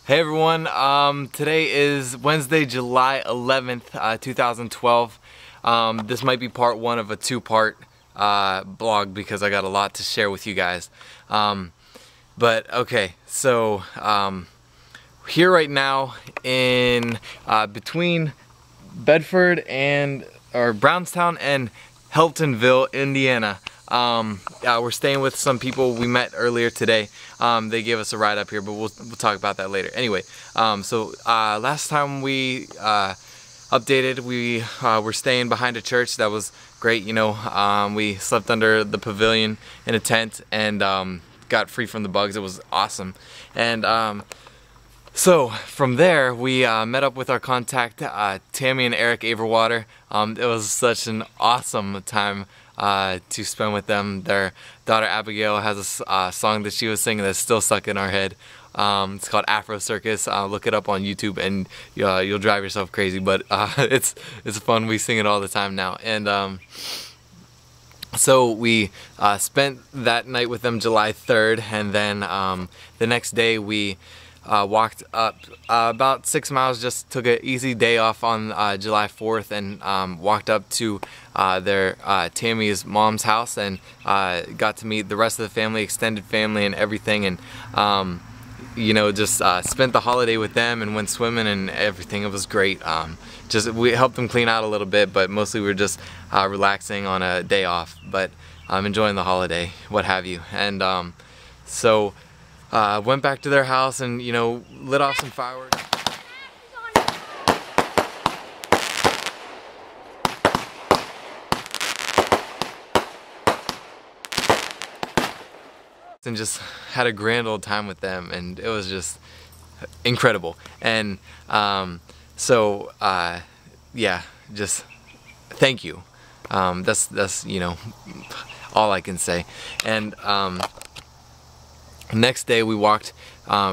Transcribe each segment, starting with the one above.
Hey everyone, today is Wednesday, July 11th, 2012. This might be part one of a two-part blog because I got a lot to share with you guys. But okay, so here right now in between Bedford and Brownstown and Heltonville, Indiana. We're staying with some people we met earlier today. They gave us a ride up here, but we'll talk about that later. Anyway, last time we updated, we were staying behind a church. That was great, you know. We slept under the pavilion in a tent and got free from the bugs. It was awesome. And so from there, we met up with our contact, Tammy and Eric Averwater. It was such an awesome time to spend with them. Their daughter Abigail has a song that she was singing that's still stuck in our head. It's called Afro Circus. Look it up on YouTube and you'll drive yourself crazy, but it's fun. We sing it all the time now. And so we spent that night with them July 3rd, and then the next day we walked up about 6 miles, just took an easy day off on July 4th and walked up to Tammy's mom's house and got to meet the rest of the family, extended family and everything, and you know, just spent the holiday with them and went swimming and everything. It was great. We helped them clean out a little bit, but mostly we were just relaxing on a day off, but enjoying the holiday, what have you. And went back to their house and, you know, lit off some fireworks. And just had a grand old time with them, and it was just incredible. And yeah, just thank you. That's you know, all I can say. And next day we walked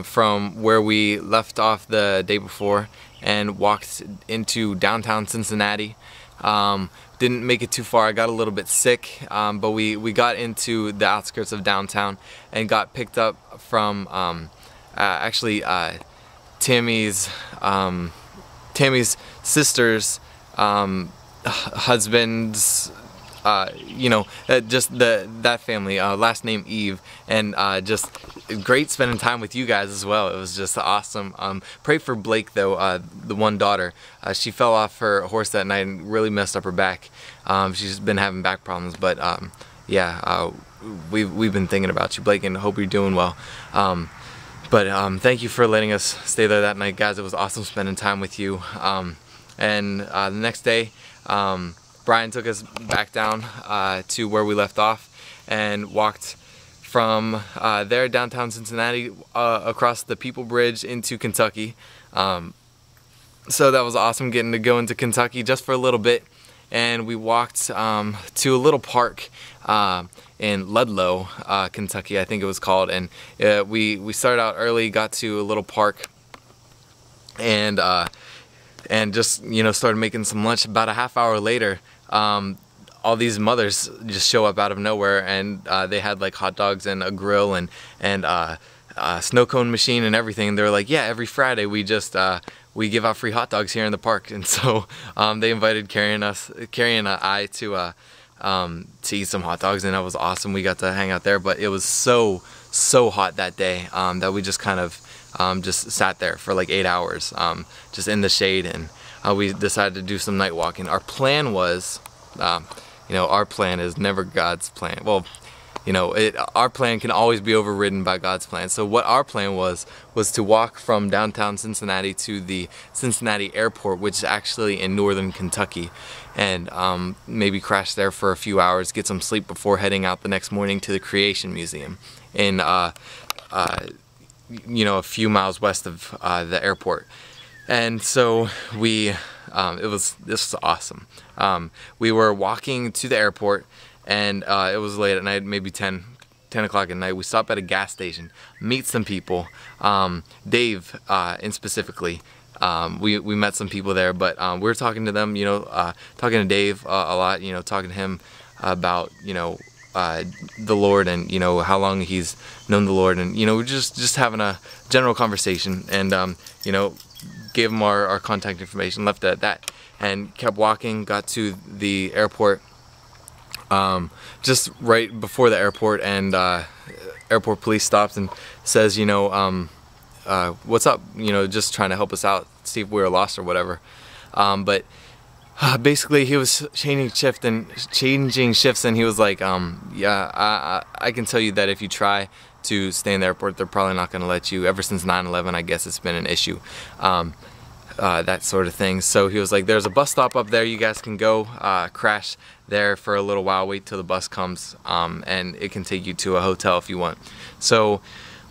from where we left off the day before and walked into downtown Cincinnati. Didn't make it too far. I got a little bit sick, but we got into the outskirts of downtown and got picked up from Tammy's sister's husband's, you know, just that family, last name Eve, and just great spending time with you guys as well. It was just awesome. Pray for Blake though, the one daughter. She fell off her horse that night and really messed up her back. She's been having back problems, but yeah, we've been thinking about you, Blake, and hope you're doing well. Thank you for letting us stay there that night, guys. It was awesome spending time with you. The next day, Brian took us back down to where we left off and walked from there downtown Cincinnati across the People Bridge into Kentucky. So that was awesome, getting to go into Kentucky just for a little bit. And we walked to a little park in Ludlow, Kentucky, I think it was called. And we started out early, got to a little park, and just, you know, started making some lunch. About a half hour later, all these mothers just show up out of nowhere, and they had like hot dogs and a grill and a snow cone machine and everything. They were like, yeah, every Friday we just we give out free hot dogs here in the park. And so they invited Carrie and I to eat some hot dogs, and that was awesome. We got to hang out there, but it was so hot that day that we just kind of just sat there for like 8 hours, just in the shade, and we decided to do some night walking. Our plan was, you know, our plan is never God's plan. Well, you know, our plan can always be overridden by God's plan. So what our plan was to walk from downtown Cincinnati to the Cincinnati airport, which is actually in northern Kentucky, and maybe crash there for a few hours, get some sleep before heading out the next morning to the Creation Museum in you know, a few miles west of the airport. And so this was awesome. We were walking to the airport, and it was late at night, maybe 10 o'clock at night. We stopped at a gas station, meet some people. Dave, specifically, we met some people there, but we were talking to them, you know, talking to Dave a lot, you know, talking to him about, you know, the Lord, and you know how long he's known the Lord, and you know, we're just having a general conversation, and you know, gave him our contact information, left it at that, and kept walking. Got to the airport, just right before the airport, and airport police stops and says, you know, what's up, you know, just trying to help us out, see if we were lost or whatever. But basically he was changing shifts, and he was like, yeah, I can tell you that if you try to stay in the airport, they're probably not going to let you. Ever since 9/11, I guess it's been an issue, that sort of thing. So he was like, there's a bus stop up there, you guys can go crash there for a little while, wait till the bus comes, and it can take you to a hotel if you want. So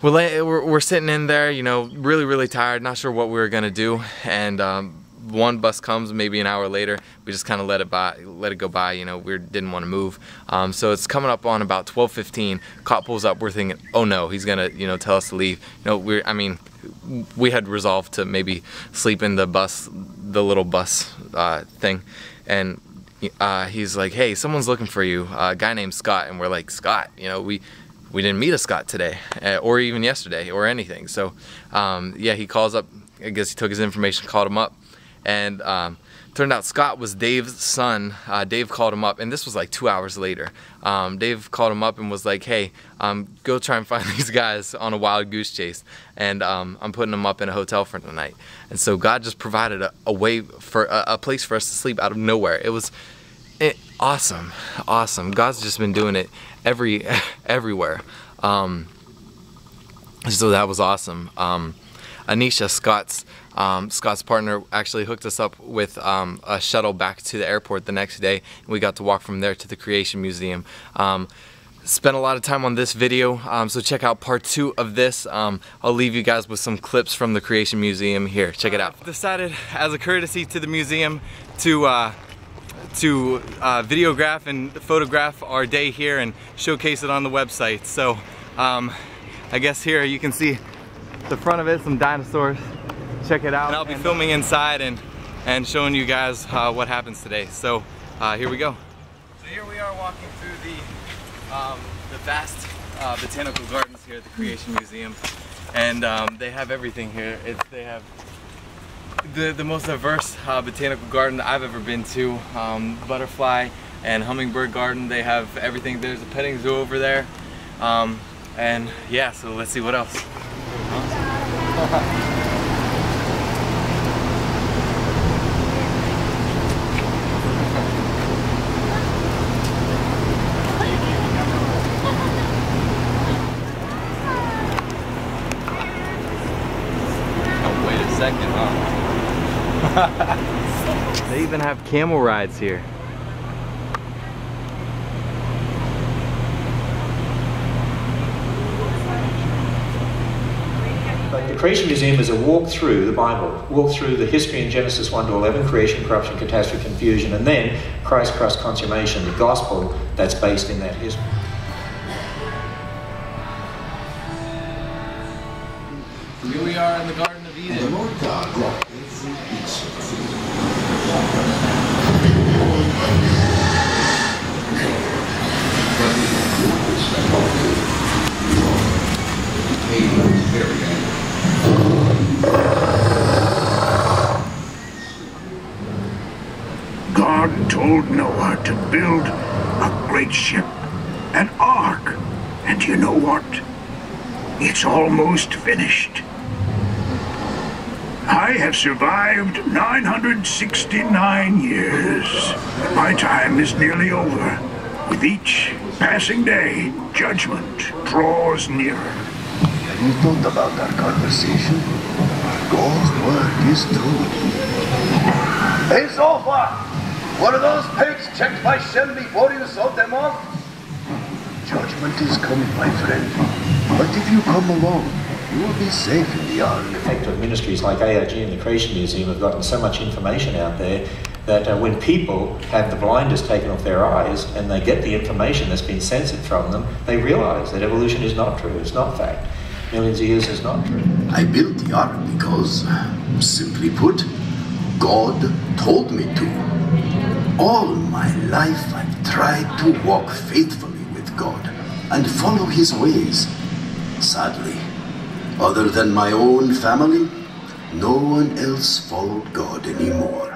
we're sitting in there, you know, really tired, not sure what we were gonna do, and one bus comes maybe an hour later. We just kind of let it go by, you know, we didn't want to move. So it's coming up on about 12:15. Cop pulls up. We're thinking, oh no, he's gonna, you know, tell us to leave. You know, I mean, we had resolved to maybe sleep in the bus, the little bus thing, and he's like, hey, someone's looking for you, a guy named Scott. And we're like, Scott? You know, we didn't meet a Scott today, or even yesterday, or anything. So yeah, he calls up. I guess he took his information, called him up, and turned out Scott was Dave's son. Dave called him up, and this was like 2 hours later. Dave called him up and was like, hey, go try and find these guys on a wild goose chase, and I'm putting them up in a hotel for the night. And so God just provided a way for a place for us to sleep out of nowhere. It was awesome. God's just been doing it everywhere. So that was awesome. Anisha, Scott's partner, actually hooked us up with a shuttle back to the airport the next day. We got to walk from there to the Creation Museum. Spent a lot of time on this video, so check out part 2 of this. I'll leave you guys with some clips from the Creation Museum here. Check it out. I've decided, as a courtesy to the museum, to videograph and photograph our day here and showcase it on the website. So I guess here you can see the front of it, some dinosaurs. Check it out. And I'll be filming inside and showing you guys what happens today. So here we go. So here we are walking through the vast botanical gardens here at the Creation Museum, and they have everything here. They have the most diverse botanical garden I've ever been to. Butterfly and hummingbird garden. They have everything. There's a petting zoo over there, and yeah. So let's see what else. Second, huh? They even have camel rides here. The Creation Museum is a walk through the Bible, walk through the history in Genesis 1 to 11, creation, corruption, catastrophe, confusion, and then Christ, consummation, the gospel that's based in that history. Here we are in the Garden of Eden. The Lord God brought every beast of food. God told Noah to build a great ship, an ark, and you know what? It's almost finished. I have survived 969 years. My time is nearly over. With each passing day, judgment draws nearer. Have you thought about our conversation? God's word is true. Hey, Zophar! One of those pigs checked my shem before you sold them off? Judgment is coming, my friend. But if you come along, you will be safe in the ark. The effect of ministries like ARG and the Creation Museum have gotten so much information out there that when people have the blinders taken off their eyes and they get the information that's been censored from them, they realize that evolution is not true, it's not fact. Millions of years is not true. I built the ark because, simply put, God told me to. All my life I've tried to walk faithfully with God and follow his ways. Sadly, other than my own family, no one else followed God anymore.